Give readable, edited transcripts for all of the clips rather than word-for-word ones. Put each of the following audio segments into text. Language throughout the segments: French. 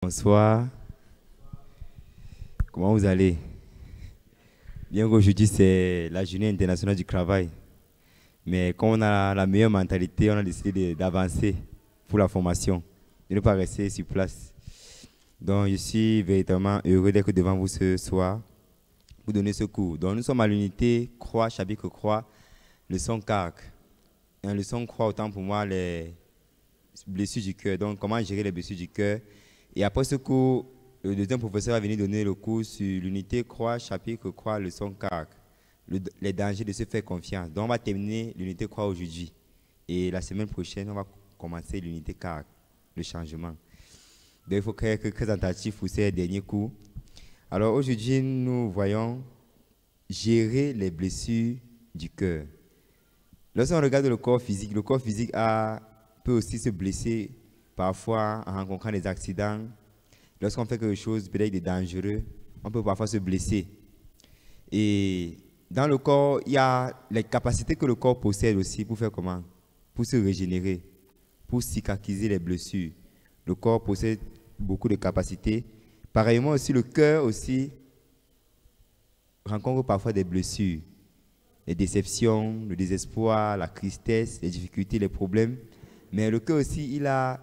Bonsoir, comment vous allez? Bien qu'aujourd'hui c'est la journée internationale du travail, mais comme on a la meilleure mentalité, on a décidé d'avancer pour la formation, de ne pas rester sur place. Donc je suis véritablement heureux d'être devant vous ce soir pour donner ce cours. Donc nous sommes à l'unité Croix, chapitre Croix, leçon 4. Une leçon Croix, autant pour moi, les blessures du cœur. Donc comment gérer les blessures du cœur. Et après ce cours, le deuxième professeur va venir donner le cours sur l'unité Croix, chapitre Croix, leçon 4. Les dangers de se faire confiance. Donc on va terminer l'unité Croix aujourd'hui. Et la semaine prochaine, on va commencer l'unité 4, le changement. Donc il faut être très attentif pour ces derniers cours. Alors aujourd'hui, nous voyons gérer les blessures du cœur. Lorsqu'on regarde le corps physique peut aussi se blesser parfois en rencontrant des accidents. Lorsqu'on fait quelque chose peut-être de dangereux, on peut parfois se blesser. Et dans le corps, il y a les capacités que le corps possède aussi pour faire comment? Pour se régénérer, pour cicatriser les blessures. Le corps possède beaucoup de capacités. Pareillement aussi, le cœur aussi rencontre parfois des blessures, les déceptions, le désespoir, la tristesse, les difficultés, les problèmes. Mais le cœur aussi, il a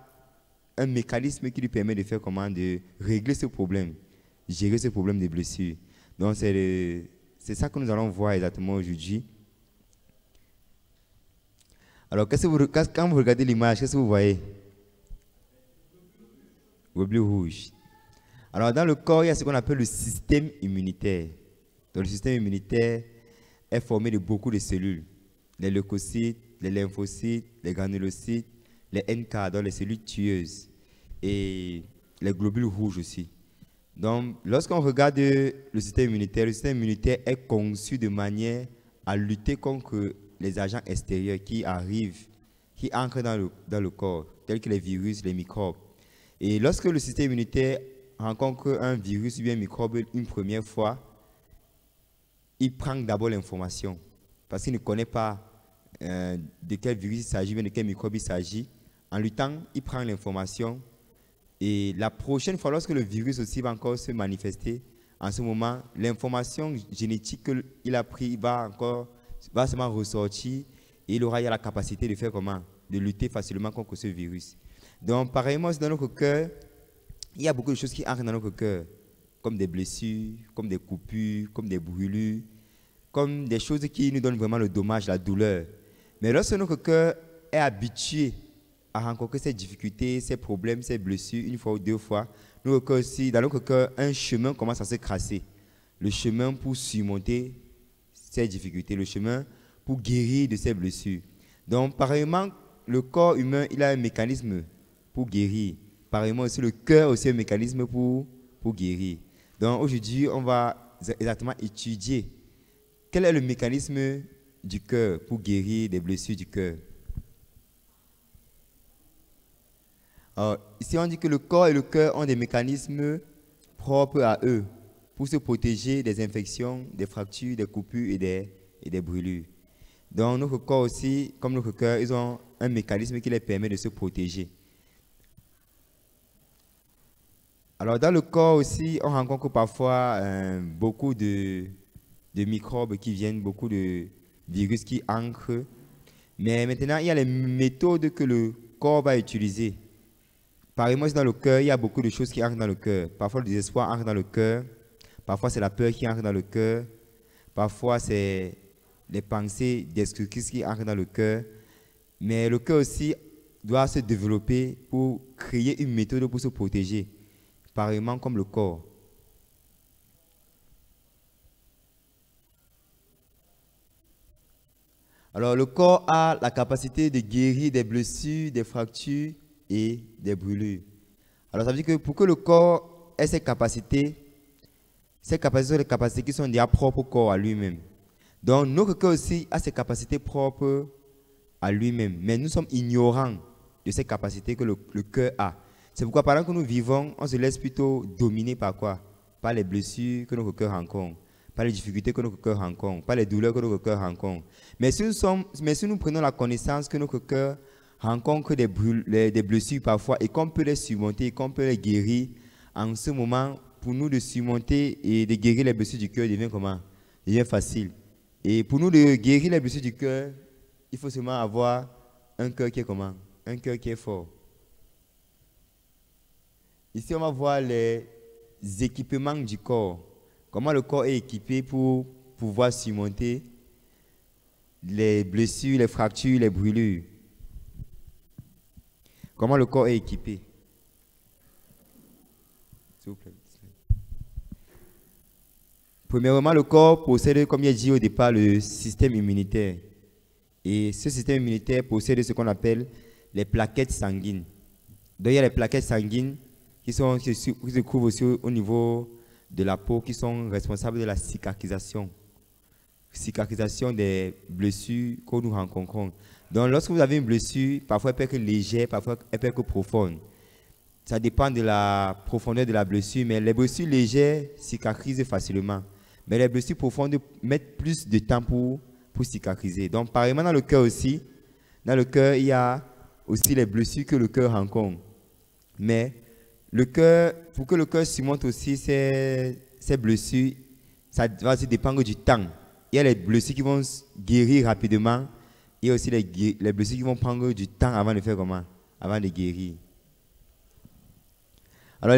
un mécanisme qui lui permet de faire comment? De régler ce problème, gérer ce problème de blessures. Donc c'est ça que nous allons voir exactement aujourd'hui. Alors quand vous regardez l'image, qu'est-ce que vous voyez? Globule rouge. Alors dans le corps, il y a ce qu'on appelle le système immunitaire. Donc le système immunitaire est formé de beaucoup de cellules. Les leucocytes, les lymphocytes, les granulocytes, les NK, donc les cellules tueuses, et les globules rouges aussi. Donc, lorsqu'on regarde le système immunitaire est conçu de manière à lutter contre les agents extérieurs qui arrivent, qui entrent dans le corps, tels que les virus, les microbes. Et lorsque le système immunitaire rencontre un virus ou bien un microbe une première fois, il prend d'abord l'information, parce qu'il ne connaît pas de quel virus il s'agit, de quel microbe il s'agit. En luttant, il prend l'information. Et la prochaine fois, lorsque le virus aussi va encore se manifester, en ce moment, l'information génétique qu'il a pris va seulement ressortir et il aura la capacité de faire comment? De lutter facilement contre ce virus. Donc, pareillement, dans notre cœur, il y a beaucoup de choses qui entrent dans notre cœur, comme des blessures, comme des coupures, comme des brûlures, comme des choses qui nous donnent vraiment le dommage, la douleur. Mais lorsque notre cœur est habitué à rencontrer ces difficultés, ces problèmes, ces blessures, une fois ou deux fois, dans notre cœur, un chemin commence à se tracer. Le chemin pour surmonter ces difficultés, le chemin pour guérir de ces blessures. Donc, pareillement, le corps humain, il a un mécanisme pour guérir. Pareillement aussi, le cœur aussi un mécanisme pour guérir. Donc, aujourd'hui, on va exactement étudier quel est le mécanisme du cœur pour guérir des blessures du cœur. Alors, ici, on dit que le corps et le cœur ont des mécanismes propres à eux pour se protéger des infections, des fractures, des coupures et des brûlures. Donc, notre corps aussi, comme notre cœur, ils ont un mécanisme qui les permet de se protéger. Alors, dans le corps aussi, on rencontre parfois beaucoup de microbes qui viennent, beaucoup de virus qui entrent. Mais maintenant, il y a les méthodes que le corps va utiliser. Par exemple, dans le cœur, il y a beaucoup de choses qui entrent dans le cœur. Parfois, le désespoir entre dans le cœur. Parfois, c'est la peur qui entre dans le cœur. Parfois, c'est les pensées destructrices qui entrent dans le cœur. Mais le cœur aussi doit se développer pour créer une méthode pour se protéger. Pareillement comme le corps. Alors, le corps a la capacité de guérir des blessures, des fractures et des brûlures. Alors, ça veut dire que pour que le corps ait ces capacités sont des capacités qui sont déjà propres au corps à lui-même. Donc, notre cœur aussi a ses capacités propres à lui-même. Mais nous sommes ignorants de ces capacités que le cœur a. C'est pourquoi pendant que nous vivons, on se laisse plutôt dominer par quoi? Par les blessures que notre cœur rencontre, par les difficultés que notre cœur rencontre, par les douleurs que notre cœur rencontre. Mais si nous prenons la connaissance que notre cœur rencontre des blessures parfois et qu'on peut les surmonter, qu'on peut les guérir, En ce moment, pour nous de surmonter et de guérir les blessures du cœur devient comment? Devient facile. Et pour nous de guérir les blessures du cœur, il faut seulement avoir un cœur qui est comment? Un cœur qui est fort. Ici, on va voir les équipements du corps. Comment le corps est équipé pour pouvoir surmonter les blessures, les fractures, les brûlures. Comment le corps est équipé. S'il vous plaît. Premièrement, le corps possède, comme j'ai dit au départ, le système immunitaire. Et ce système immunitaire possède ce qu'on appelle les plaquettes sanguines. Donc, il y a les plaquettes sanguines qui se trouvent aussi au niveau de la peau, qui sont responsables de la cicatrisation. Cicatrisation des blessures que nous rencontrons. Donc, lorsque vous avez une blessure, parfois elle peut être légère, parfois elle peut être profonde. Ça dépend de la profondeur de la blessure, mais les blessures légères cicatrisent facilement. Mais les blessures profondes mettent plus de temps pour cicatriser. Donc, pareillement dans le cœur aussi, dans le cœur, il y a aussi les blessures que le cœur rencontre. Mais le cœur, pour que le cœur surmonte aussi ces blessures, ça va aussi dépendre du temps. Il y a les blessures qui vont guérir rapidement. Il y a aussi les blessures qui vont prendre du temps avant de faire comment? Avant de guérir. Alors,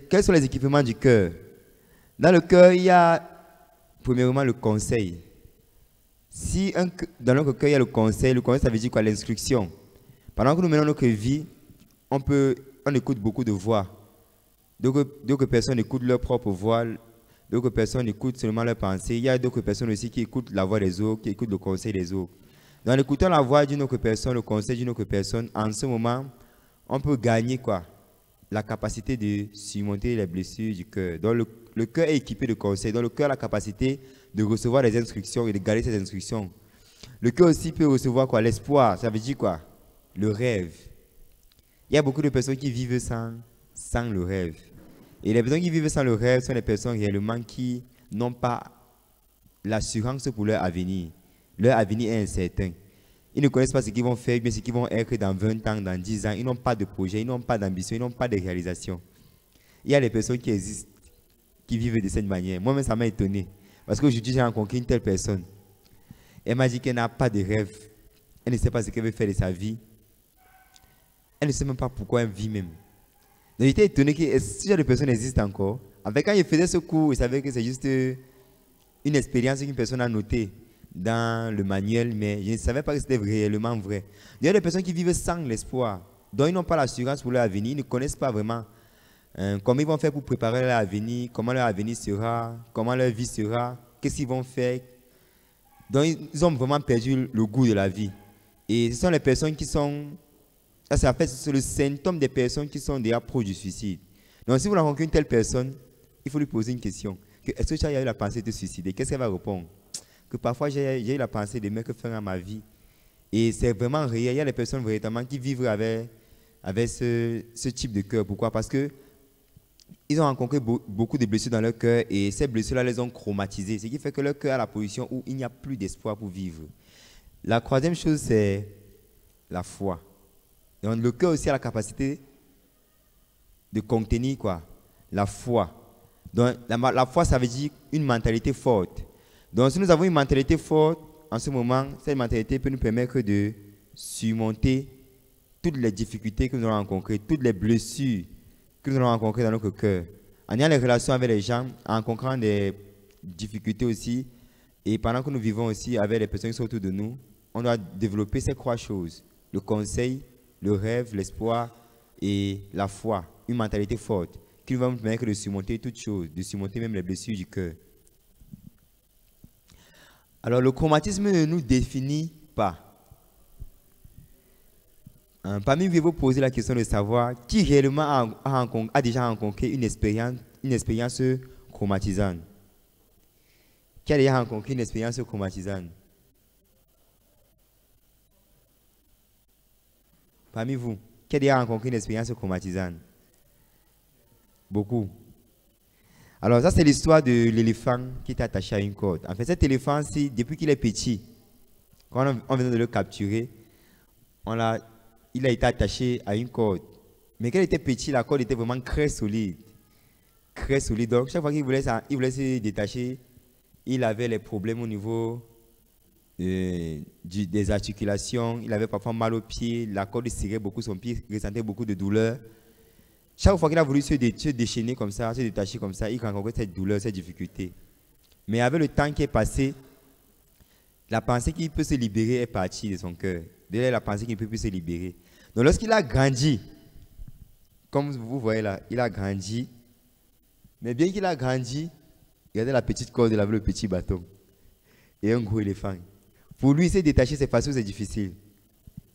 quels sont les équipements du cœur? Dans le cœur, il y a premièrement le conseil. Si dans notre cœur, il y a le conseil ça veut dire quoi? L'instruction. Pendant que nous menons notre vie, on écoute beaucoup de voix. D'autres personnes écoutent leur propre voix, d'autres personnes écoutent seulement leurs pensées. Il y a d'autres personnes aussi qui écoutent la voix des autres, qui écoutent le conseil des autres. Dans l'écoutant la voix d'une autre personne, le conseil d'une autre personne, en ce moment, on peut gagner quoi? La capacité de surmonter les blessures du cœur. Donc le cœur est équipé de conseils. Donc le cœur a la capacité de recevoir des instructions et de garder ces instructions. Le cœur aussi peut recevoir quoi? L'espoir. Ça veut dire quoi? Le rêve. Il y a beaucoup de personnes qui vivent sans le rêve. Et les personnes qui vivent sans le rêve sont les personnes réellement qui n'ont pas l'assurance pour leur avenir. Leur avenir est incertain. Ils ne connaissent pas ce qu'ils vont faire, mais ce qu'ils vont être dans 20 ans, dans 10 ans. Ils n'ont pas de projet, ils n'ont pas d'ambition, ils n'ont pas de réalisation. Il y a des personnes qui existent, qui vivent de cette manière. Moi-même, ça m'a étonné. Parce qu'aujourd'hui, j'ai rencontré une telle personne. Elle m'a dit qu'elle n'a pas de rêve. Elle ne sait pas ce qu'elle veut faire de sa vie. Elle ne sait même pas pourquoi elle vit même. Donc j'étais étonné que ce genre de personnes existent encore. Avec quand je faisais ce cours, je savais que c'est juste une expérience qu'une personne a notée dans le manuel, mais je ne savais pas que c'était réellement vrai. Il y a des personnes qui vivent sans l'espoir, dont ils n'ont pas l'assurance pour leur avenir, ils ne connaissent pas vraiment comment ils vont faire pour préparer leur avenir, comment leur avenir sera, comment leur vie sera, qu'est-ce qu'ils vont faire. Donc ils ont vraiment perdu le goût de la vie. Et ce sont les personnes qui sont... Ça, en fait, c'est le symptôme des personnes qui sont déjà proches du suicide. Donc si vous rencontrez une telle personne, il faut lui poser une question. Est-ce que tu as eu la pensée de te suicider? Qu'est-ce qu'elle va répondre? Que parfois j'ai eu la pensée de que faire à ma vie. Et c'est vraiment réel. Il y a des personnes véritablement qui vivent avec ce type de cœur. Pourquoi? Parce que ils ont rencontré beaucoup de blessures dans leur cœur et ces blessures-là les ont traumatisés. Ce qui fait que leur cœur a la position où il n'y a plus d'espoir pour vivre. La troisième chose, c'est la foi. Donc le cœur aussi a la capacité de contenir quoi? La foi. Donc la foi, ça veut dire une mentalité forte. Donc si nous avons une mentalité forte, en ce moment, cette mentalité peut nous permettre de surmonter toutes les difficultés que nous allons rencontrer, toutes les blessures que nous allons rencontrer dans notre cœur. En ayant les relations avec les gens, en rencontrant des difficultés aussi, et pendant que nous vivons aussi avec les personnes qui sont autour de nous, on doit développer ces trois choses. Le conseil, le rêve, l'espoir et la foi. Une mentalité forte qui va nous permettre de surmonter toutes choses, de surmonter même les blessures du cœur. Alors le chromatisme ne nous définit pas. Parmi vous, je vais vous poser la question de savoir qui réellement a déjà rencontré une expérience chromatisante. Qui a déjà rencontré une expérience chromatisante? Parmi vous, qui a déjà rencontré une expérience traumatisante? Beaucoup. Alors ça, c'est l'histoire de l'éléphant qui est attaché à une corde. En fait, cet éléphant, depuis qu'il est petit, quand on vient de le capturer, il a été attaché à une corde. Mais quand il était petit, la corde était vraiment très solide. très solide. Donc, chaque fois qu'il voulait se détacher, il avait les problèmes au niveau des articulations. Il avait parfois mal aux pieds. La corde serrait beaucoup son pied, il ressentait beaucoup de douleur. Chaque fois qu'il a voulu se déchaîner comme ça, se détacher comme ça, il rencontrait cette douleur, cette difficulté. Mais avec le temps qui est passé, la pensée qu'il peut se libérer est partie de son cœur. Derrière la pensée qu'il ne peut plus se libérer. Donc lorsqu'il a grandi, comme vous voyez là, il a grandi. Mais bien qu'il a grandi, regardez la petite corde, il avait le petit bâton. Et un gros éléphant. Pour lui, se détacher, c'est facile ou c'est difficile?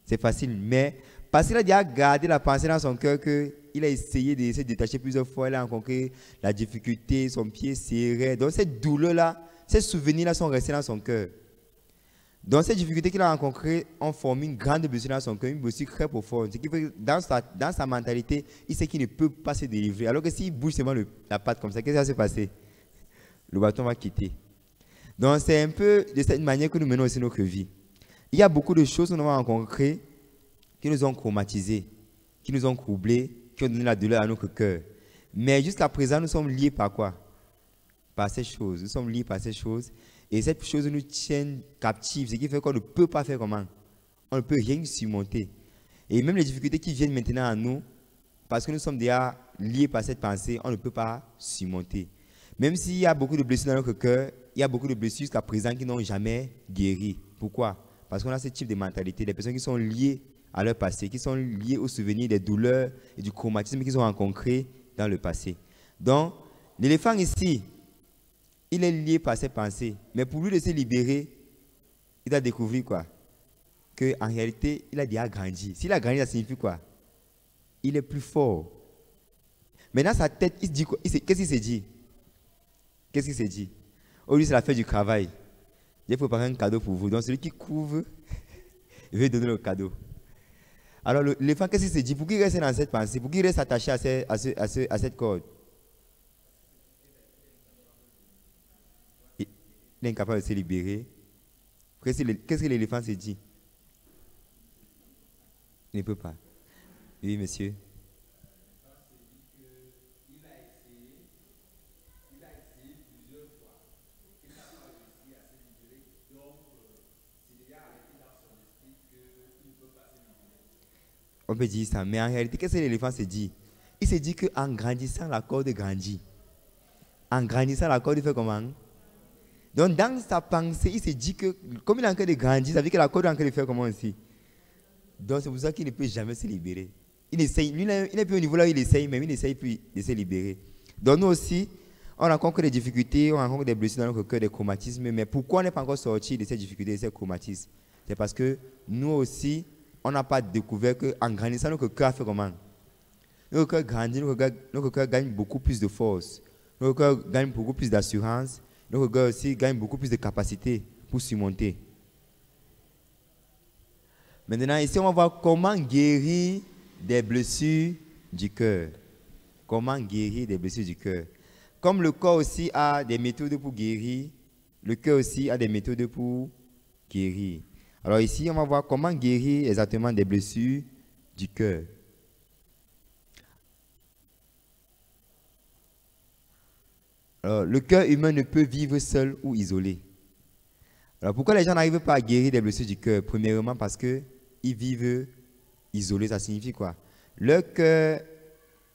C'est facile. Mais parce qu'il a déjà gardé la pensée dans son cœur qu'il a essayé de se détacher plusieurs fois, il a rencontré la difficulté, son pied serré. Donc cette douleur-là, ces souvenirs-là sont restés dans son cœur. Donc ces difficultés qu'il a rencontrées ont formé une grande blessure dans son cœur, une blessure très profonde. Ce qui fait que dans sa mentalité, il sait qu'il ne peut pas se délivrer. Alors que s'il bouge seulement la patte comme ça, qu'est-ce qui va se passer? Le bâton va quitter. Donc c'est un peu de cette manière que nous menons aussi notre vie. Il y a beaucoup de choses que nous avons rencontrées qui nous ont traumatisés, qui nous ont troublés, qui ont donné la douleur à notre cœur. Mais jusqu'à présent, nous sommes liés par quoi? Par ces choses. Nous sommes liés par ces choses. Et cette chose nous tient captifs, ce qui fait qu'on ne peut pas faire comment? On ne peut rien surmonter. Et même les difficultés qui viennent maintenant à nous, parce que nous sommes déjà liés par cette pensée, on ne peut pas surmonter. Même s'il y a beaucoup de blessures dans notre cœur, il y a beaucoup de blessures jusqu'à présent qui n'ont jamais guéri. Pourquoi? Parce qu'on a ce type de mentalité, des personnes qui sont liées à leur passé, qui sont liées aux souvenirs des douleurs et du traumatisme qu'ils ont rencontrés dans le passé. Donc, l'éléphant ici, il est lié par ses pensées. Mais pour lui de se libérer, il doit découvrir quoi? Qu'en réalité, il a déjà grandi. S'il a grandi, ça signifie quoi? Il est plus fort. Mais dans sa tête, il se dit quoi? Qu'est-ce qu'il s'est dit? Qu'est-ce qu'il s'est dit? Aujourd'hui, c'est la fête du travail. J'ai préparé un cadeau pour vous. Donc, celui qui couvre, il veut donner le cadeau. Alors, l'éléphant, qu'est-ce qu'il s'est dit? Pour qu'il reste dans cette pensée, pour qu'il reste attaché à cette corde. Il est incapable de se libérer. Qu'est-ce que l'éléphant s'est dit? Il ne peut pas. Oui, monsieur. On peut dire ça, mais en réalité, qu'est-ce que l'éléphant s'est dit? Il s'est dit qu'en grandissant, la corde grandit. En grandissant, la corde fait comment? Donc, dans sa pensée, il s'est dit que, comme il est en train de grandir, ça veut dire que la corde est en train de faire comment aussi? Donc, c'est pour ça qu'il ne peut jamais se libérer. Il essaye, lui, il n'est plus au niveau là où il essaye, mais il n'essaye plus de se libérer. Donc, nous aussi, on rencontre des difficultés, on rencontre des blessures dans notre cœur, des traumatismes, mais pourquoi on n'est pas encore sorti de ces difficultés, de ces traumatismes? C'est parce que nous aussi, on n'a pas découvert qu'en grandissant, notre cœur fait comment? Notre cœur grandit, notre cœur gagne beaucoup plus de force, notre cœur gagne beaucoup plus d'assurance, notre cœur aussi gagne beaucoup plus de capacité pour surmonter. Maintenant, ici, on va voir comment guérir des blessures du cœur. Comment guérir des blessures du cœur. Comme le corps aussi a des méthodes pour guérir, le cœur aussi a des méthodes pour guérir. Alors ici, on va voir comment guérir exactement des blessures du cœur. Alors, le cœur humain ne peut vivre seul ou isolé. Alors, pourquoi les gens n'arrivent pas à guérir des blessures du cœur? Premièrement, parce qu'ils vivent isolés. Ça signifie quoi? Leur cœur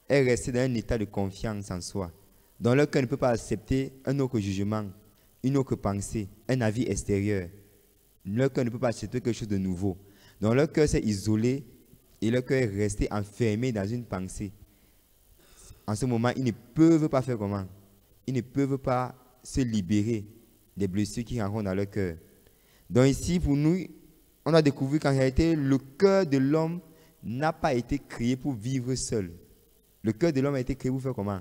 est resté dans un état de confiance en soi. Donc, leur cœur ne peut pas accepter un autre jugement, une autre pensée, un avis extérieur. Leur cœur ne peut pas accepter quelque chose de nouveau. Donc, leur cœur s'est isolé et leur cœur est resté enfermé dans une pensée. En ce moment, ils ne peuvent pas faire comment? Ils ne peuvent pas se libérer des blessures qu'ils rencontrent dans leur cœur. Donc ici, pour nous, on a découvert qu'en réalité, le cœur de l'homme n'a pas été créé pour vivre seul. Le cœur de l'homme a été créé pour faire comment?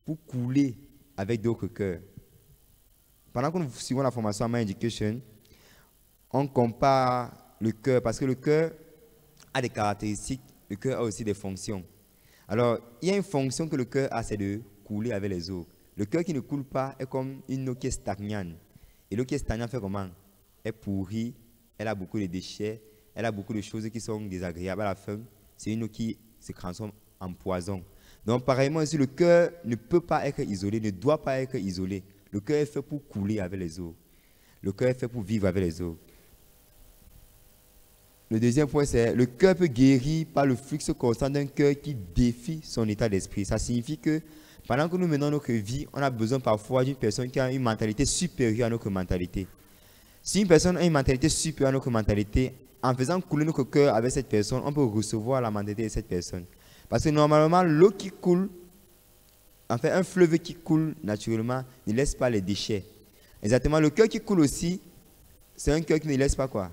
Pour couler avec d'autres cœurs. Pendant que nous suivons la formation en Mind Education, on compare le cœur, parce que le cœur a des caractéristiques, le cœur a aussi des fonctions. Alors, il y a une fonction que le cœur a, c'est de couler avec les autres. Le cœur qui ne coule pas est comme une eau qui est stagnante. Et l'eau qui est stagnante fait comment? Elle pourrit, elle a beaucoup de déchets, elle a beaucoup de choses qui sont désagréables à la fin. C'est une eau qui se transforme en poison. Donc, pareillement, aussi, le cœur ne peut pas être isolé, ne doit pas être isolé. Le cœur est fait pour couler avec les eaux. Le cœur est fait pour vivre avec les eaux. Le deuxième point, c'est le cœur peut guérir par le flux constant d'un cœur qui défie son état d'esprit. Ça signifie que pendant que nous menons notre vie, on a besoin parfois d'une personne qui a une mentalité supérieure à notre mentalité. Si une personne a une mentalité supérieure à notre mentalité, en faisant couler notre cœur avec cette personne, on peut recevoir la mentalité de cette personne. Parce que normalement, l'eau qui coule, en fait, un fleuve qui coule naturellement ne laisse pas les déchets. Exactement, le cœur qui coule aussi, c'est un cœur qui ne laisse pas quoi?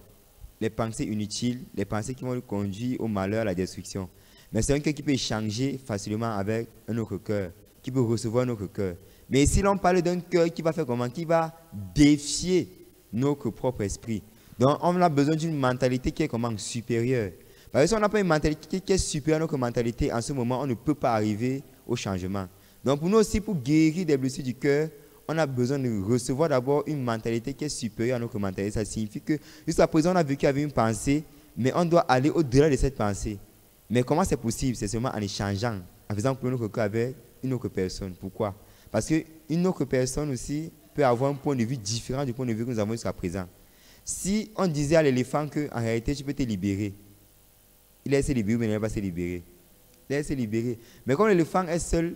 Les pensées inutiles, les pensées qui vont le conduire au malheur, à la destruction. Mais c'est un cœur qui peut échanger facilement avec un autre cœur, qui peut recevoir notre cœur. Mais ici, l'on parle d'un cœur qui va faire comment? Qui va défier notre propre esprit. Donc, on a besoin d'une mentalité qui est comment? Supérieure. Parce que si on n'a pas une mentalité qui est supérieure à notre mentalité, en ce moment, on ne peut pas arriver au changement. Donc, pour nous aussi, pour guérir des blessures du cœur, on a besoin de recevoir d'abord une mentalité qui est supérieure à notre mentalité. Ça signifie que jusqu'à présent, on a vécu avec une pensée, mais on doit aller au-delà de cette pensée. Mais comment c'est possible? C'est seulement en échangeant, en faisant couler notre cœur avec une autre personne. Pourquoi? Parce qu'une autre personne aussi peut avoir un point de vue différent du point de vue que nous avons jusqu'à présent. Si on disait à l'éléphant qu'en réalité, tu peux te libérer, il est se libérer, mais il ne va pas se libérer. Il est se libérer. Mais quand l'éléphant est seul,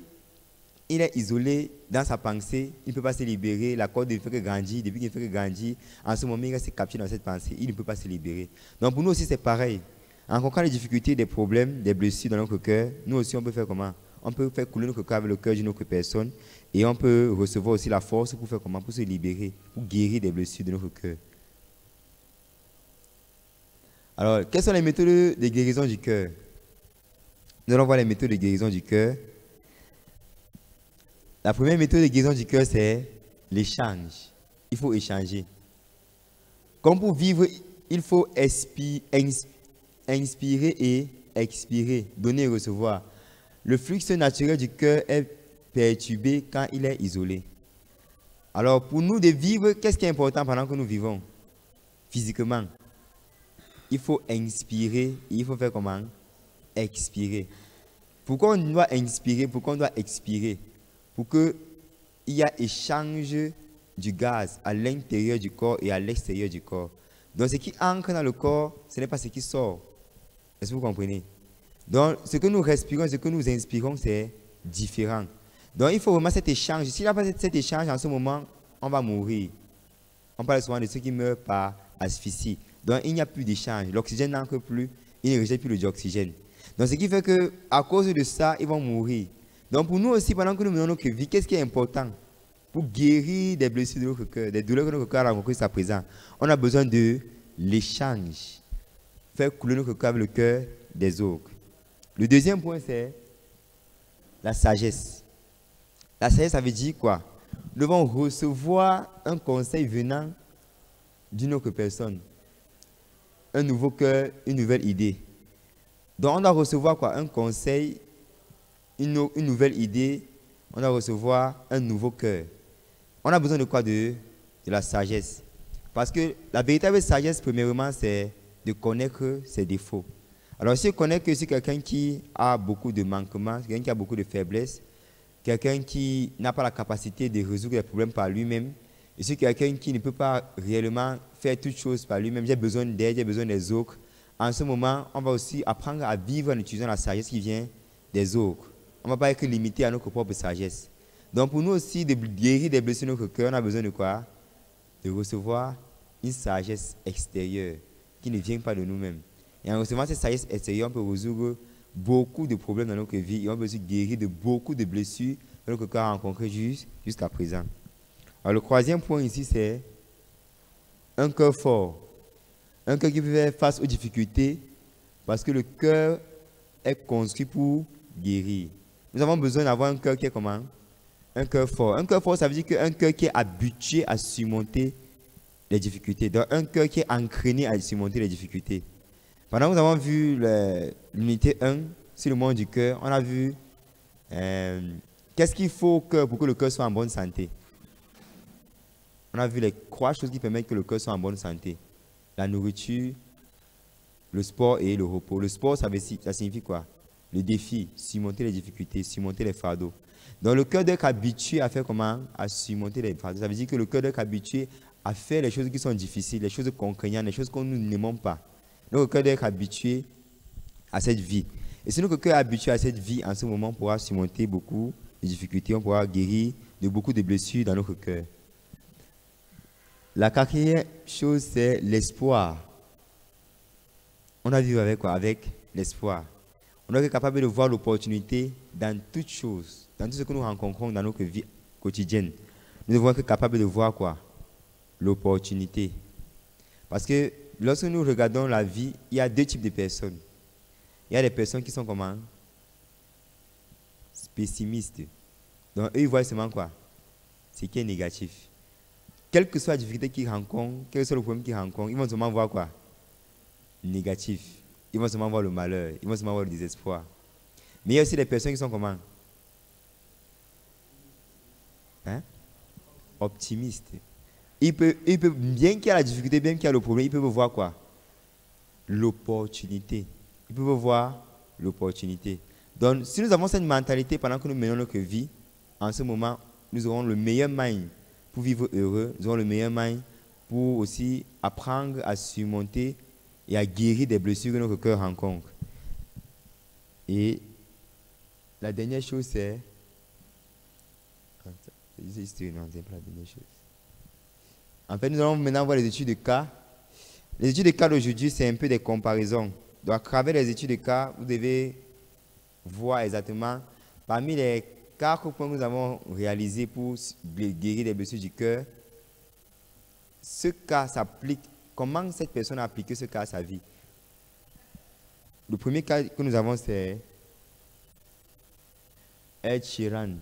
il est isolé dans sa pensée, il ne peut pas se libérer, la corde ne fait que grandir, depuis qu'il ne fait que grandir, en ce moment, il reste capturé dans cette pensée, il ne peut pas se libérer. Donc pour nous aussi, c'est pareil. En rencontrant les difficultés, des problèmes, des blessures dans notre cœur, nous aussi, on peut faire comment? On peut faire couler notre cœur avec le cœur d'une autre personne et on peut recevoir aussi la force pour faire comment? Pour se libérer, pour guérir des blessures de notre cœur. Alors, quelles sont les méthodes de guérison du cœur? Nous allons voir les méthodes de guérison du cœur. La première méthode de guérison du cœur, c'est l'échange. Il faut échanger. Comme pour vivre, il faut inspirer et expirer, donner et recevoir. Le flux naturel du cœur est perturbé quand il est isolé. Alors, pour nous de vivre, qu'est-ce qui est important pendant que nous vivons? Physiquement, il faut inspirer et il faut faire comment? Expirer. Pourquoi on doit inspirer? Pourquoi on doit expirer? Pour qu'il y ait échange du gaz à l'intérieur du corps et à l'extérieur du corps. Donc, ce qui entre dans le corps, ce n'est pas ce qui sort. Est-ce que vous comprenez? Donc, ce que nous respirons, ce que nous inspirons, c'est différent. Donc, il faut vraiment cet échange. S'il n'y a pas cet échange, en ce moment, on va mourir. On parle souvent de ceux qui meurent par asphyxie. Donc, il n'y a plus d'échange. L'oxygène n'entre plus, il ne rejette plus le dioxygène. Donc, ce qui fait qu'à cause de ça, ils vont mourir. Donc, pour nous aussi, pendant que nous menons notre vie, qu'est-ce qui est important? Pour guérir des blessures de notre cœur, des douleurs que notre cœur a rencontrées jusqu'à présent, on a besoin de l'échange. Faire couler notre cœur avec le cœur des autres. Le deuxième point, c'est la sagesse. La sagesse, ça veut dire quoi? Nous devons recevoir un conseil venant d'une autre personne. Un nouveau cœur, une nouvelle idée. Donc, on doit recevoir quoi? Un conseil, une nouvelle idée. On doit recevoir un nouveau cœur. On a besoin de quoi? De la sagesse. Parce que la véritable sagesse, premièrement, c'est de connaître ses défauts. Alors, si on connaît que c'est quelqu'un qui a beaucoup de manquements, quelqu'un qui a beaucoup de faiblesses, quelqu'un qui n'a pas la capacité de résoudre les problèmes par lui-même, et c'est quelqu'un qui ne peut pas réellement faire toutes choses par lui-même, j'ai besoin d'aide, j'ai besoin des autres. En ce moment, on va aussi apprendre à vivre en utilisant la sagesse qui vient des autres. On ne va pas être limité à notre propre sagesse. Donc pour nous aussi, de guérir des blessures de notre cœur, on a besoin de quoi? De recevoir une sagesse extérieure qui ne vient pas de nous-mêmes. Et en recevant cette sagesse extérieure, on peut résoudre beaucoup de problèmes dans notre vie et on peut aussi guérir de beaucoup de blessures que notre cœur a rencontrées jusqu'à présent. Alors le troisième point ici, c'est un cœur fort. Un cœur qui peut faire face aux difficultés parce que le cœur est construit pour guérir. Nous avons besoin d'avoir un cœur qui est comment? Un cœur fort. Un cœur fort, ça veut dire qu'un cœur qui est habitué à surmonter les difficultés. Donc un cœur qui est entraîné à surmonter les difficultés. Pendant que nous avons vu l'unité 1 sur le monde du cœur, on a vu qu'est-ce qu'il faut au cœur pour que le cœur soit en bonne santé. On a vu les 3 choses qui permettent que le cœur soit en bonne santé. La nourriture, le sport et le repos. Le sport, ça signifie quoi? le défi, surmonter les difficultés, surmonter les fardeaux. Donc le cœur doit être habitué à faire comment? À surmonter les fardeaux. Ça veut dire que le cœur doit être habitué à faire les choses qui sont difficiles, les choses contraignantes, les choses qu'on nous n'aimons pas. Donc le cœur doit être habitué à cette vie. Et si notre cœur est habitué à cette vie, en ce moment, on pourra surmonter beaucoup de difficultés, on pourra guérir de beaucoup de blessures dans notre cœur. La quatrième chose, c'est l'espoir. On a vécu avec quoi? Avec l'espoir. On doit être capable de voir l'opportunité dans toutes choses, dans tout ce que nous rencontrons dans notre vie quotidienne. Nous devons être capables de voir quoi? L'opportunité. Parce que lorsque nous regardons la vie, il y a deux types de personnes. Il y a des personnes qui sont comment? Pessimistes. Donc eux, ils voient seulement quoi? Ce qui est négatif. Quelle que soit la difficulté qu'ils rencontrent, quel que soit le problème qu'ils rencontrent, ils vont seulement voir quoi? Négatif. Ils vont seulement voir le malheur, ils vont seulement voir le désespoir. Mais il y a aussi des personnes qui sont comment? Hein? Optimistes. Ils peuvent, bien qu'il y a la difficulté, bien qu'il y a le problème, ils peuvent voir quoi? L'opportunité. Ils peuvent voir l'opportunité. Donc, si nous avons cette mentalité pendant que nous menons notre vie, en ce moment, nous aurons le meilleur moyen pour vivre heureux, nous aurons le meilleur moyen pour aussi apprendre à surmonter et à guérir des blessures que notre cœur rencontre. Et la dernière chose, c'est... Non, c'est pas la dernière chose. En fait, nous allons maintenant voir les études de cas. Les études de cas d'aujourd'hui, c'est un peu des comparaisons. Donc, à travers les études de cas, vous devez voir exactement, parmi les 4 points que nous avons réalisés pour guérir des blessures du cœur, ce cas s'applique, comment cette personne a appliqué ce cas à sa vie. Le premier cas que nous avons, c'est Ed Sheeran.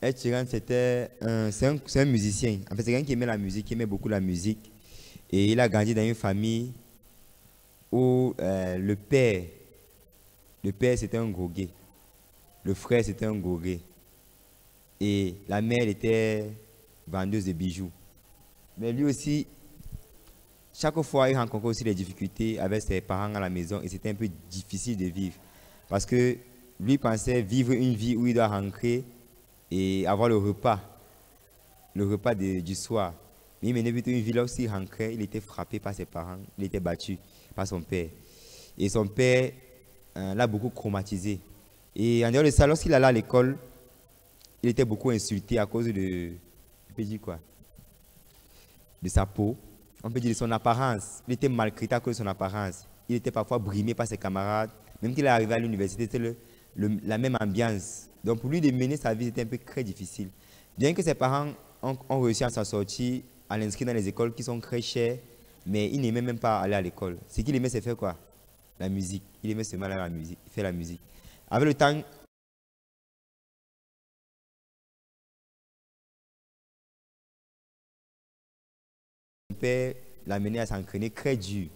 Ed Sheeran, c'est un musicien. En fait, c'est quelqu'un qui aimait la musique, qui aimait beaucoup la musique. Et il a grandi dans une famille où le père c'était un gros gay. Le frère c'était un gros gay. Et la mère était vendeuse de bijoux. Mais lui aussi, chaque fois, il rencontrait aussi des difficultés avec ses parents à la maison et c'était un peu difficile de vivre. Parce que lui pensait vivre une vie où il doit rentrer et avoir le repas du soir. Mais il menait plutôt une vie là où il rentrait, il était frappé par ses parents, il était battu par son père. Et son père l'a beaucoup traumatisé. Et en dehors de ça, lorsqu'il allait à l'école, il était beaucoup insulté à cause de, on peut dire quoi? De sa peau, on peut dire de son apparence. Il était maltraité à cause de son apparence. Il était parfois brimé par ses camarades. Même qu'il est arrivé à l'université, c'était la même ambiance. Donc pour lui de mener sa vie, c'était un peu très difficile. Bien que ses parents ont réussi à s'en sortir, à l'inscrire dans les écoles qui sont très chères, mais il n'aimait même pas aller à l'école. Ce qu'il aimait, c'est faire quoi? La musique. Il aimait seulement aller à la musique, faire la musique. Avec le temps, son père l'a mené à s'entraîner très dur.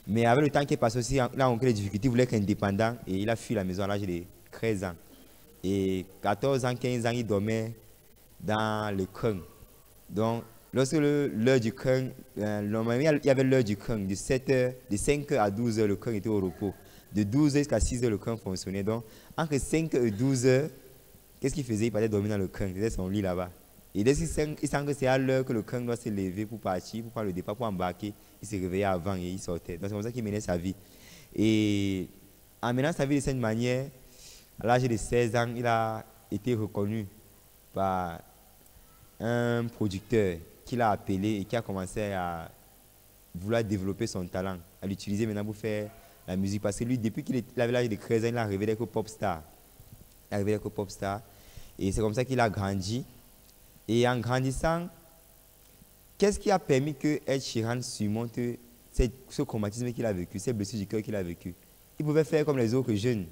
Mais avec le temps qui est passé aussi, il a rencontré des difficultés, il voulait être indépendant et il a fui la maison à l'âge de 13 ans. Et 14 ans, 15 ans, il dormait dans le crâne. Donc, lorsque l'heure du crâne, normalement, il y avait l'heure du crâne, de 5 heures à 12 heures, le crâne était au repos. De 12 heures jusqu'à 6 heures, le crâne fonctionnait. Donc, entre 5 et 12 heures, qu'est-ce qu'il faisait? Il partait dormir dans le crâne, il faisait son lit là-bas. Et dès qu'il sent que c'est à l'heure que le crâne doit se lever pour partir, pour prendre le départ, pour embarquer, il se réveillait avant et il sortait. Donc, c'est comme ça qu'il menait sa vie. Et en menant sa vie de cette manière, à l'âge de 16 ans, il a été reconnu par un producteur qui l'a appelé et qui a commencé à vouloir développer son talent, à l'utiliser maintenant pour faire la musique. Parce que lui, depuis qu'il avait l'âge de 13 ans, il a révélé que pop star. Il a révélé que pop star. Et c'est comme ça qu'il a grandi. Et en grandissant, qu'est-ce qui a permis que Ed Sheeran surmonte ce traumatisme qu'il a vécu, ces blessures du cœur qu'il a vécu? Il pouvait faire comme les autres jeunes,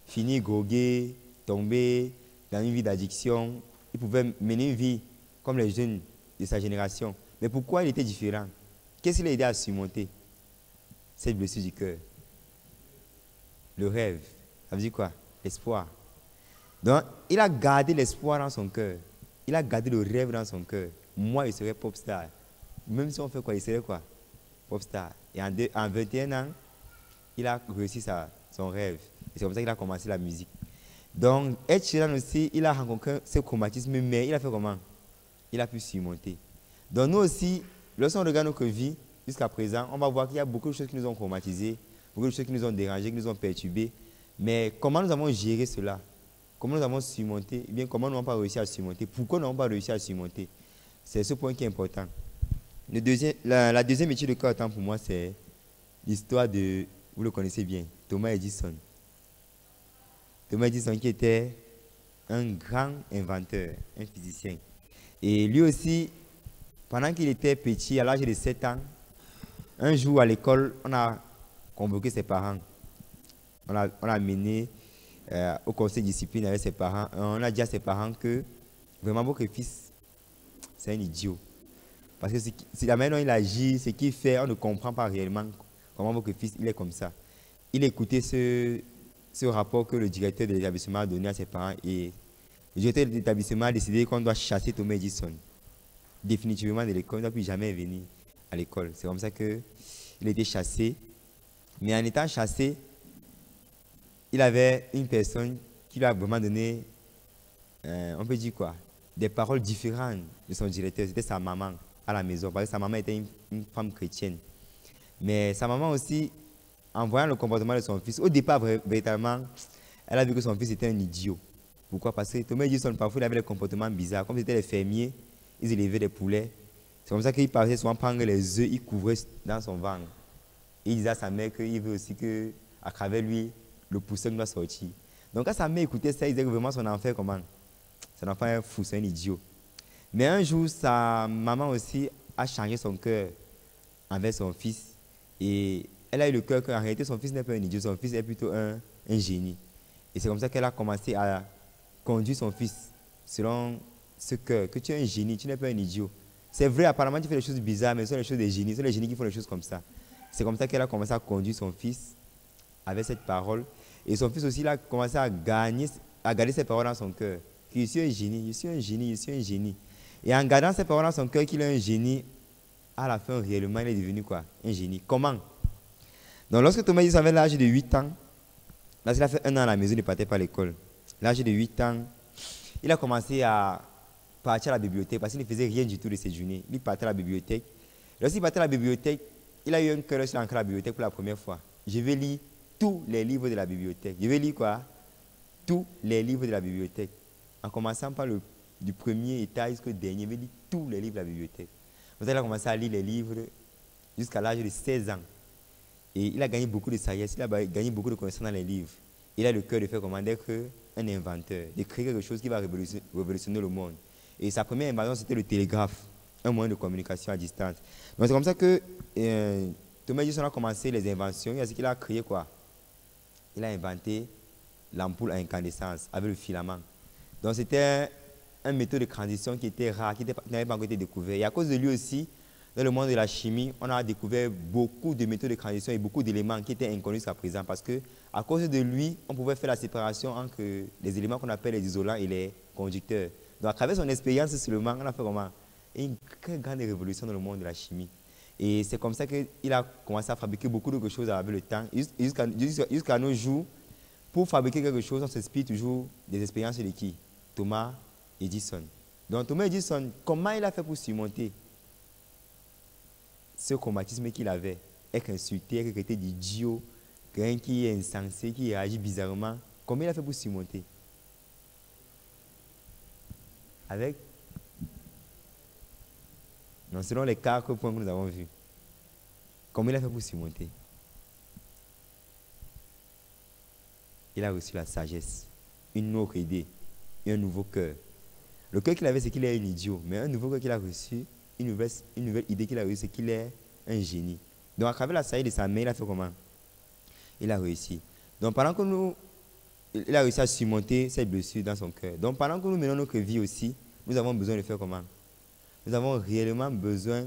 finir drogué, tomber dans une vie d'addiction. Il pouvait mener une vie comme les jeunes de sa génération. Mais pourquoi il était différent? Qu'est-ce qui l'a aidé à surmonter cette blessure du cœur? Le rêve. Ça veut dire quoi? L'espoir. Donc, il a gardé l'espoir dans son cœur. Il a gardé le rêve dans son cœur. Moi, il serais pop star. Même si on fait quoi, il serait quoi? Pop star. Et en 21 ans, il a réussi son rêve. Et c'est comme ça qu'il a commencé la musique. Donc, Ed Sheeran aussi, il a rencontré ce chromatisme, mais il a fait comment? Il a pu surmonter. Donc, nous aussi, lorsqu'on regarde notre vie, jusqu'à présent, on va voir qu'il y a beaucoup de choses qui nous ont chromatisés, beaucoup de choses qui nous ont dérangés, qui nous ont perturbés. Mais comment nous avons géré cela? Comment nous avons surmonté? Eh bien, comment nous n'avons pas réussi à surmonter? Pourquoi nous n'avons pas réussi à surmonter? C'est ce point qui est important. La deuxième étude de cœur temps pour moi, c'est l'histoire de, vous le connaissez bien, Thomas Edison. Thomas Edison qui était un grand inventeur, un physicien. Et lui aussi, pendant qu'il était petit, à l'âge de 7 ans, un jour à l'école, on a convoqué ses parents. On a amené au conseil de discipline avec ses parents. On a dit à ses parents que vraiment votre fils, c'est un idiot. Parce que si la manière dont il agit, ce qu'il fait, on ne comprend pas réellement comment votre fils il est comme ça. Il écoutait ce rapport que le directeur de l'établissement a donné à ses parents et le directeur de l'établissement a décidé qu'on doit chasser Thomas Edison. Définitivement de l'école, il ne doit plus jamais venir à l'école. C'est comme ça qu'il a été chassé. Mais en étant chassé, il avait une personne qui lui a vraiment donné, on peut dire quoi, des paroles différentes de son directeur. C'était sa maman à la maison, parce que sa maman était une femme chrétienne. Mais sa maman aussi, en voyant le comportement de son fils, au départ, véritablement, elle a vu que son fils était un idiot. Pourquoi? Parce que Thomas Edison, parfois, il avait des comportements bizarres. Comme c'était les fermiers, ils élevaient des poulets. C'est comme ça qu'il partait souvent prendre les œufs, il couvrait dans son ventre. Et il disait à sa mère qu'il veut aussi qu'à travers lui, le poussin doit sortir. Donc quand sa mère écoutait ça, il disait que vraiment son enfant, comment? Son enfant est fou, c'est un idiot. Mais un jour, sa maman aussi a changé son cœur envers son fils. Et elle a eu le cœur qu'en réalité, son fils n'est pas un idiot, son fils est plutôt un génie. Et c'est comme ça qu'elle a commencé à conduire son fils selon ce cœur, que tu es un génie, tu n'es pas un idiot. C'est vrai, apparemment, tu fais des choses bizarres, mais ce sont les choses des génies. Ce sont les génies qui font les choses comme ça. C'est comme ça qu'elle a commencé à conduire son fils avec cette parole. Et son fils aussi, il a commencé à garder ces paroles dans son cœur. Je suis un génie, je suis un génie, je suis un génie. Et en gardant ces paroles dans son cœur qu'il est un génie, à la fin, réellement, il est devenu quoi? Un génie. Comment? Donc, lorsque Thomas Edison avait l'âge de 8 ans, lorsqu'il a fait 1 an à la maison, il ne partait pas à l'école. L'âge de 8 ans, il a commencé à partir à la bibliothèque parce qu'il ne faisait rien du tout de ses journées. Il partait à la bibliothèque. Lorsqu'il partait à la bibliothèque, il a eu un cœur lorsqu'il est entré à la bibliothèque pour la première fois. Je vais lire tous les livres de la bibliothèque. Je vais lire quoi? Tous les livres de la bibliothèque. En commençant par du premier étage jusqu'au dernier, je vais lire tous les livres de la bibliothèque. Donc, il a commencé à lire les livres jusqu'à l'âge de 16 ans. Et il a gagné beaucoup de sagesse, il a gagné beaucoup de connaissances dans les livres. Il a le cœur de faire comment? D'être un inventeur, de créer quelque chose qui va révolutionner le monde. Et sa première invention, c'était le télégraphe, un moyen de communication à distance. Donc c'est comme ça que Thomas Edison a commencé les inventions. Il a ce qu'il a créé quoi? Il a inventé l'ampoule à incandescence avec le filament. Donc c'était un méthode de transition qui était rare, qui n'avait pas encore été découvert. Et à cause de lui aussi, dans le monde de la chimie, on a découvert beaucoup de méthodes de transition et beaucoup d'éléments qui étaient inconnus jusqu'à présent parce qu'à cause de lui, on pouvait faire la séparation entre les éléments qu'on appelle les isolants et les conducteurs. Donc à travers son expérience seulement, on a fait vraiment une très grande révolution dans le monde de la chimie. Et c'est comme ça qu'il a commencé à fabriquer beaucoup de choses avec le temps. Jusqu'à nos jours, pour fabriquer quelque chose, on s'inspire toujours des expériences de qui? Thomas Edison. Donc Thomas Edison, comment il a fait pour surmonter ce chromatisme qu'il avait? Être insulté, être traité d'idiot, quelqu'un qui est insensé, qui réagit bizarrement. Comment il a fait pour surmonter? Avec, non, selon les 4 points que nous avons vus. Comment il a fait pour surmonter? Il a reçu la sagesse, une autre idée et un nouveau cœur. Le cœur qu'il avait, c'est qu'il est un idiot, mais un nouveau cœur qu'il a reçu, une nouvelle idée qu'il a reçue, c'est qu'il est un génie. Donc, à travers la sagesse de sa main, il a fait comment? Il a réussi. Donc, pendant que il a réussi à surmonter cette blessure dans son cœur. Donc, pendant que nous menons notre vie aussi, nous avons besoin de faire comment? Nous avons réellement besoin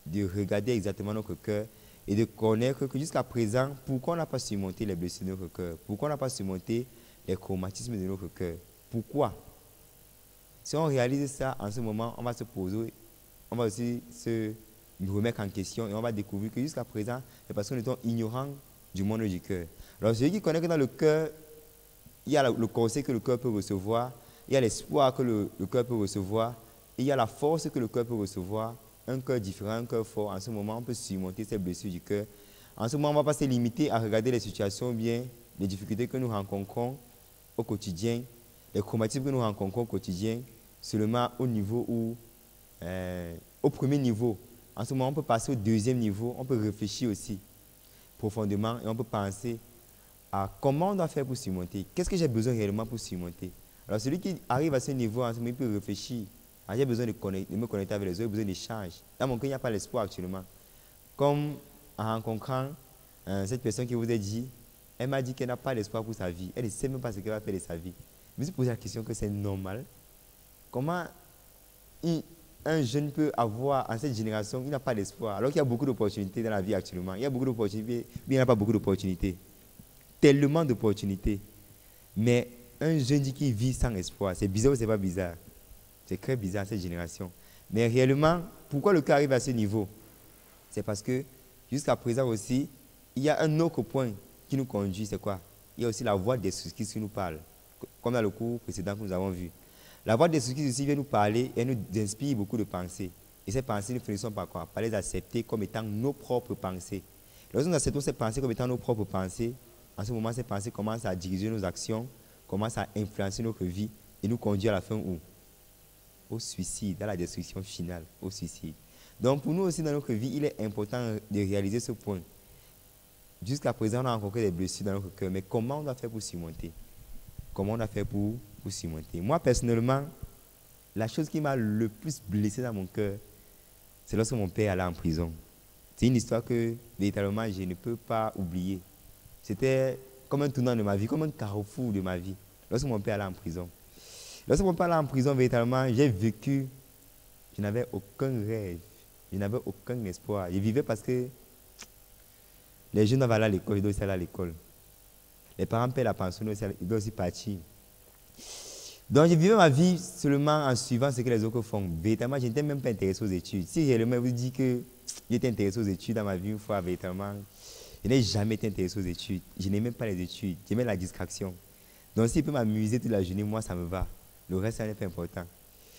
de regarder exactement notre cœur et de connaître que jusqu'à présent, pourquoi on n'a pas surmonté les blessures de notre cœur? Pourquoi on n'a pas surmonté les chromatismes de notre cœur? Pourquoi? Si on réalise ça en ce moment, on va se poser, on va aussi se remettre en question et on va découvrir que jusqu'à présent, c'est parce que nous étions ignorants du monde du cœur. Alors celui qui connaît que dans le cœur, il y a le conseil que le cœur peut recevoir, il y a l'espoir que le cœur peut recevoir, et il y a la force que le cœur peut recevoir. Un cœur différent, un cœur fort. En ce moment, on peut surmonter ces blessures du cœur. En ce moment, on ne va pas se limiter à regarder les situations bien, les difficultés que nous rencontrons au quotidien, les traumatismes que nous rencontrons au quotidien, seulement au niveau où, au premier niveau. En ce moment, on peut passer au deuxième niveau, on peut réfléchir aussi profondément et on peut penser à comment on doit faire pour surmonter. Qu'est-ce que j'ai besoin réellement pour surmonter? Alors, celui qui arrive à ce niveau, en ce moment, il peut réfléchir. Ah, j'ai besoin de me connecter avec les autres, j'ai besoin d'échanges. Dans mon cas, il n'y a pas l'espoir actuellement. Comme en rencontrant cette personne qui vous a dit, elle m'a dit qu'elle n'a pas d'espoir pour sa vie. Elle ne sait même pas ce qu'elle va faire de sa vie. Je me suis posé la question que c'est normal. Comment un jeune peut avoir, en cette génération, il n'a pas d'espoir, alors qu'il y a beaucoup d'opportunités dans la vie actuellement. Il y a beaucoup d'opportunités, mais il n'y a pas beaucoup d'opportunités. Tellement d'opportunités. Mais un jeune qui vit sans espoir, c'est bizarre ou c'est pas bizarre? C'est très bizarre cette génération. Mais réellement, pourquoi le cœur arrive à ce niveau? C'est parce que jusqu'à présent aussi, il y a un autre point qui nous conduit, c'est quoi? Il y a aussi la voix des sources qui nous parle, comme dans le cours précédent que nous avons vu. La voix des sources aussi vient nous parler et nous inspire beaucoup de pensées. Et ces pensées, nous finissons par quoi? Par les accepter comme étant nos propres pensées. Lorsque nous acceptons ces pensées comme étant nos propres pensées, en ce moment, ces pensées commencent à diriger nos actions, commencent à influencer notre vie et nous conduire à la fin où? Au suicide, à la destruction finale, au suicide. Donc pour nous aussi dans notre vie, il est important de réaliser ce point. Jusqu'à présent, on a rencontré des blessures dans notre cœur, mais comment on doit faire pour surmonter? Comment on doit faire pour surmonter? Moi, personnellement, la chose qui m'a le plus blessé dans mon cœur, c'est lorsque mon père allait en prison. C'est une histoire que, véritablement, je ne peux pas oublier. C'était comme un tournant de ma vie, comme un carrefour de ma vie, lorsque mon père allait en prison. Lorsque mon père allait en prison, véritablement, j'ai vécu, je n'avais aucun rêve, je n'avais aucun espoir. Je vivais parce que les jeunes doivent aller à l'école, ils doivent aussi aller à l'école. Les parents paient la pension, ils doivent aussi partir. Donc, je vivais ma vie seulement en suivant ce que les autres font. Véritablement, je n'étais même pas intéressé aux études. Si réellement vous dis que j'étais intéressé aux études dans ma vie une fois, véritablement, je n'ai jamais été intéressé aux études. Je n'aimais pas les études, j'aimais la distraction. Donc, s'il peut m'amuser toute la journée, moi, ça me va. Le reste, ça n'est pas important.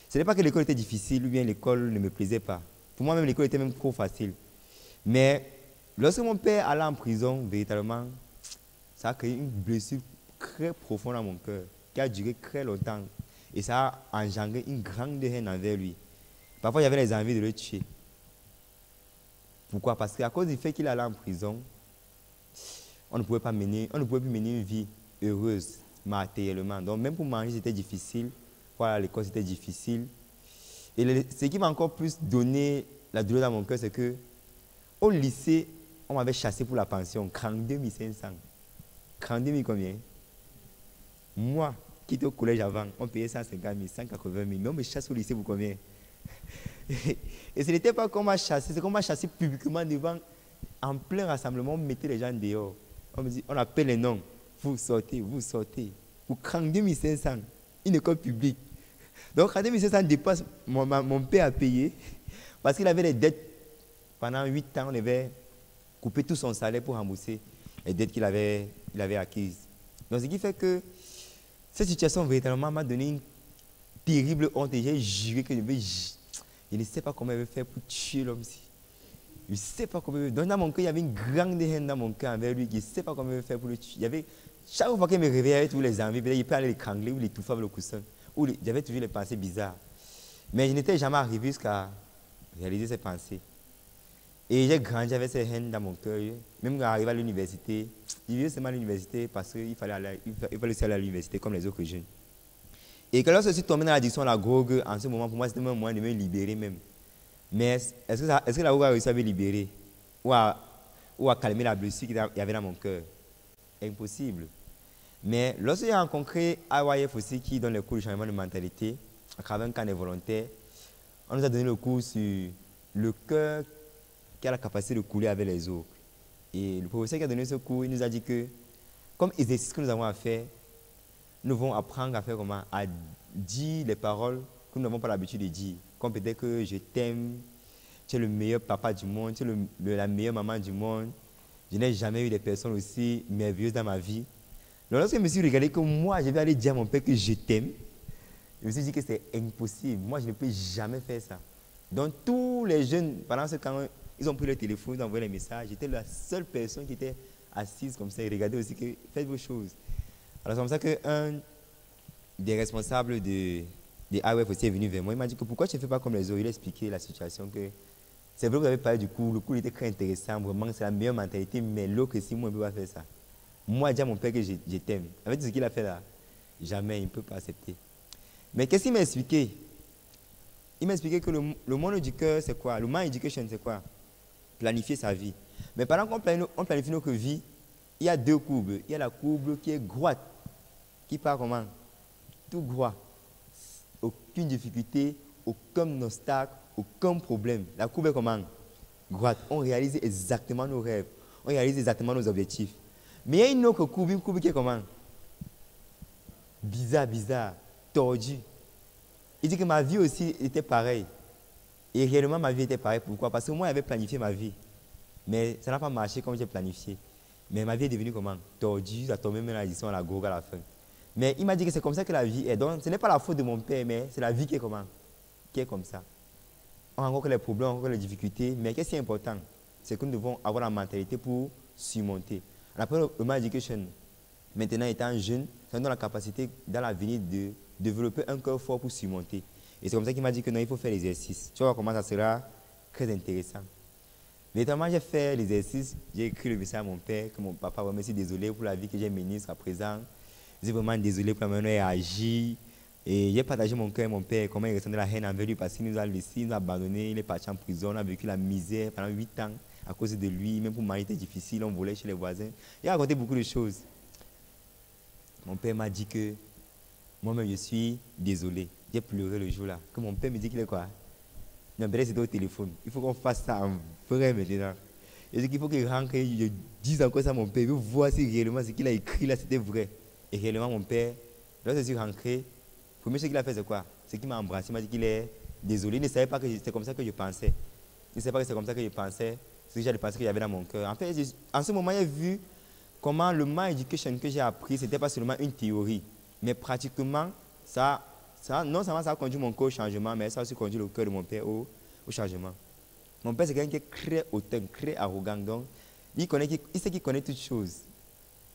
Ce n'est pas que l'école était difficile ou bien l'école ne me plaisait pas. Pour moi, même l'école était même trop facile. Mais lorsque mon père allait en prison, véritablement, ça a créé une blessure très profonde dans mon cœur, qui a duré très longtemps. Et ça a engendré une grande haine envers lui. Parfois, j'avais les envies de le tuer. Pourquoi? Parce qu'à cause du fait qu'il allait en prison, on ne pouvait plus mener une vie heureuse matériellement. Donc, même pour manger, c'était difficile. Pour aller à l'école, c'était difficile. Et ce qui m'a encore plus donné la douleur dans mon cœur, c'est que au lycée, on m'avait chassé pour la pension, 32 500. 32 000 combien? Moi, qui étais au collège avant, on payait 150 000, 180 000, mais on me chasse au lycée pour combien? Et ce n'était pas qu'on m'a chassé, c'est qu'on m'a chassé publiquement devant, en plein rassemblement, on mettait les gens dehors. On me dit, on appelle les noms, vous sortez, pour 32 500, une école publique. Donc 32 500 dépenses, mon père a payé, parce qu'il avait des dettes. Pendant 8 ans, on avait coupé tout son salaire pour rembourser les dettes qu'il avait acquises. Donc ce qui fait que cette situation véritablement m'a donné une terrible honte et j'ai juré que je ne sais pas comment il va faire pour tuer l'homme-ci. Je ne sais pas comment il va faire. Donc dans mon cœur, il y avait une grande haine dans mon cœur envers lui. Je ne sais pas comment il va faire pour le tuer. Chaque fois qu'il me réveillait avec tous les envies, il peut aller l'étrangler ou l'étouffer avec le coussin. J'avais toujours les pensées bizarres. Mais je n'étais jamais arrivé jusqu'à réaliser ces pensées. Et j'ai grandi avec ces haines dans mon cœur. Même quand j'arrivais à l'université, je vivais seulement à l'université parce qu'il fallait aussi aller à l'université comme les autres jeunes. Et quand je suis tombé dans l'addiction à la drogue, en ce moment, pour moi, c'était même un moyen de me libérer même. Mais est-ce que la drogue a réussi à me libérer ou à calmer la blessure qu'il y avait dans mon cœur? Impossible. Mais lorsque j'ai rencontré AYF aussi, qui donne les cours de changement de mentalité, à travers un camp des volontaires, on nous a donné le cours sur le cœur qui a la capacité de couler avec les autres. Et le professeur qui a donné ce cours, il nous a dit que, comme exercice que nous avons à faire, nous devons apprendre à faire comment? À dire les paroles que nous n'avons pas l'habitude de dire. Comme peut-être que je t'aime, tu es le meilleur papa du monde, tu es la meilleure maman du monde. Je n'ai jamais eu des personnes aussi merveilleuses dans ma vie. Donc, lorsque je me suis regardé que moi, je vais aller dire à mon père que je t'aime, je me suis dit que c'est impossible. Moi, je ne peux jamais faire ça. Donc, tous les jeunes, pendant ce temps, ils ont pris le téléphone, ils ont envoyé les messages. J'étais la seule personne qui était assise comme ça et regardait aussi que faites vos choses. Alors, c'est comme ça qu'un des responsables de AWF aussi est venu vers moi. Il m'a dit que pourquoi tu ne fais pas comme les autres. Il a expliqué la situation que c'est vrai que vous avez parlé du cours. Le cours était très intéressant. Vraiment, c'est la meilleure mentalité. Mais l'autre, si moi, je ne peux pas faire ça. Moi, dire à mon père que je t'aime. Avec tout ce qu'il a fait là, jamais, il ne peut pas accepter. Mais qu'est-ce qu'il m'a expliqué? Il m'a expliqué que le monde du cœur, c'est quoi? Le mind education, c'est quoi? Planifier sa vie. Mais pendant qu'on planifie notre vie, il y a deux courbes. Il y a la courbe qui est droite, qui part comment? Tout droit. Aucune difficulté, aucun obstacle, aucun problème. La courbe est comment? Droite. On réalise exactement nos rêves. On réalise exactement nos objectifs. Mais il y a une autre courbe qui est comment? Bizarre, tordue. Il dit que ma vie aussi était pareille. Et réellement, ma vie était pareille. Pourquoi? Parce que moi, j'avais planifié ma vie. Mais ça n'a pas marché comme j'ai planifié. Mais ma vie est devenue comment? Tordue, ça tombait même à la gourgue à la fin. Mais il m'a dit que c'est comme ça que la vie est. Donc, ce n'est pas la faute de mon père, mais c'est la vie qui est comment? Qui est comme ça. On rencontre les problèmes, on rencontre les difficultés. Mais qu'est-ce qui est important? C'est que nous devons avoir la mentalité pour surmonter. Après le mind education, maintenant étant jeune, ça nous donne la capacité dans l'avenir de développer un cœur fort pour surmonter. Et c'est comme ça qu'il m'a dit que non, il faut faire l'exercice. Tu vois comment ça sera très intéressant. Véritablement, j'ai fait l'exercice, j'ai écrit le message à mon père, que mon papa, vraiment, je suis désolé pour la vie que j'ai menée jusqu'à présent. Je suis vraiment désolé pour la manière dont il a agi. Et j'ai partagé mon cœur avec mon père, comment il ressentait la haine envers lui parce qu'il nous a laissé, il nous a abandonnés, il est parti en prison, on a vécu la misère pendant 8 ans à cause de lui, même pour manger était difficile, on volait chez les voisins. Il a raconté beaucoup de choses. Mon père m'a dit que moi-même je suis désolé. J'ai pleuré le jour-là. Que mon père me dit qu'il est quoi? Non, peut-être c'était au téléphone. Il faut qu'on fasse ça en vrai maintenant. Et ce qu'il faut qu'il rentre, je dise encore ça à mon père. Il veut voir si réellement ce qu'il a écrit là c'était vrai. Et réellement, mon père, lorsque je suis rentré, la première chose qu'il a fait, c'est quoi? C'est qu'il m'a embrassé, il m'a dit qu'il est désolé. Il ne savait pas que c'était comme ça que je pensais. Il ne savait pas que c'est comme ça que je pensais. Ce que j'avais pensé qu'il y avait dans mon cœur. En fait, en ce moment, j'ai vu comment le mind education que j'ai appris, ce n'était pas seulement une théorie, mais pratiquement, non seulement ça a conduit mon cœur au changement, mais ça a aussi conduit le cœur de mon père au changement. Mon père, c'est quelqu'un qui est très hautain, très arrogant. Donc, il sait qu'il connaît toutes choses.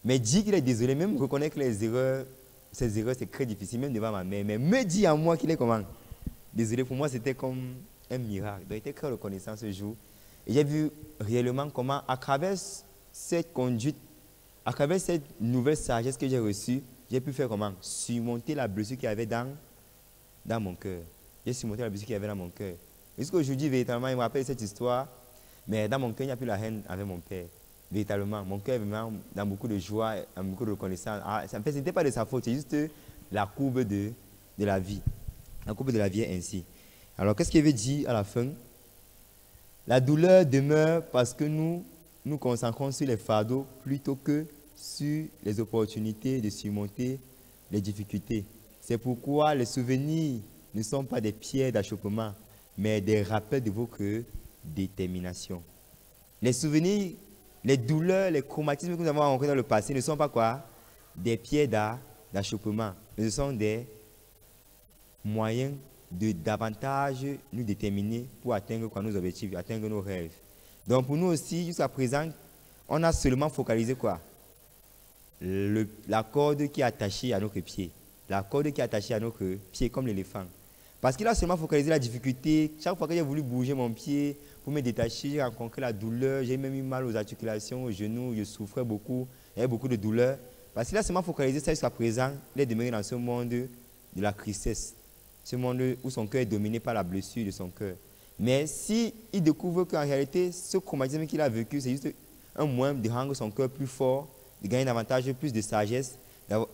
Mais dire qu'il est désolé, même reconnaître que ses erreurs, c'est très difficile, même devant ma mère. Mais me dire à moi qu'il est comment? Désolé, pour moi, c'était comme un miracle. Donc, j'étais très reconnaissant ce jour. Et j'ai vu réellement comment, à travers cette conduite, à travers cette nouvelle sagesse que j'ai reçue, j'ai pu faire comment? Surmonter la blessure qu'il y avait dans mon cœur. J'ai surmonté la blessure qu'il y avait dans mon cœur. Jusqu'aujourd'hui, véritablement, il me rappelle cette histoire, mais dans mon cœur, il n'y a plus la haine avec mon père. Véritablement, mon cœur est vraiment dans beaucoup de joie, dans beaucoup de reconnaissance. Ce n'était pas de sa faute, c'est juste la courbe de la vie. La courbe de la vie est ainsi. Alors, qu'est-ce qu'il veut dire à la fin? La douleur demeure parce que nous nous concentrons sur les fardeaux plutôt que sur les opportunités de surmonter les difficultés. C'est pourquoi les souvenirs ne sont pas des pierres d'achoppement, mais des rappels de votre détermination. Les souvenirs, les douleurs, les traumatismes que nous avons rencontrés dans le passé ne sont pas quoi? Des pierres d'achoppement, mais ce sont des moyens de davantage nous déterminer pour atteindre quoi, nos objectifs, atteindre nos rêves. Donc pour nous aussi, jusqu'à présent, on a seulement focalisé quoi? La corde qui est attachée à notre pied. La corde qui est attachée à notre pied comme l'éléphant. Parce qu'il a seulement focalisé la difficulté. Chaque fois que j'ai voulu bouger mon pied pour me détacher, j'ai rencontré la douleur, j'ai même eu mal aux articulations, aux genoux, je souffrais beaucoup, il y avait beaucoup de douleur. Parce qu'il a seulement focalisé ça jusqu'à présent, il est demeuré dans ce monde de la tristesse. Ce monde où son cœur est dominé par la blessure de son cœur. Mais s'il découvre qu'en réalité, ce traumatisme qu'il a vécu, c'est juste un moyen de rendre son cœur plus fort, de gagner davantage, plus de sagesse,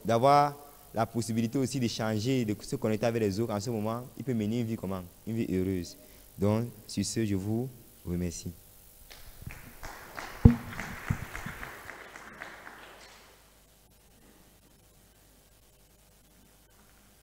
d'avoir la possibilité aussi de changer, de se connecter avec les autres. En ce moment, il peut mener une vie comment? Une vie heureuse. Donc, sur ce, je vous remercie.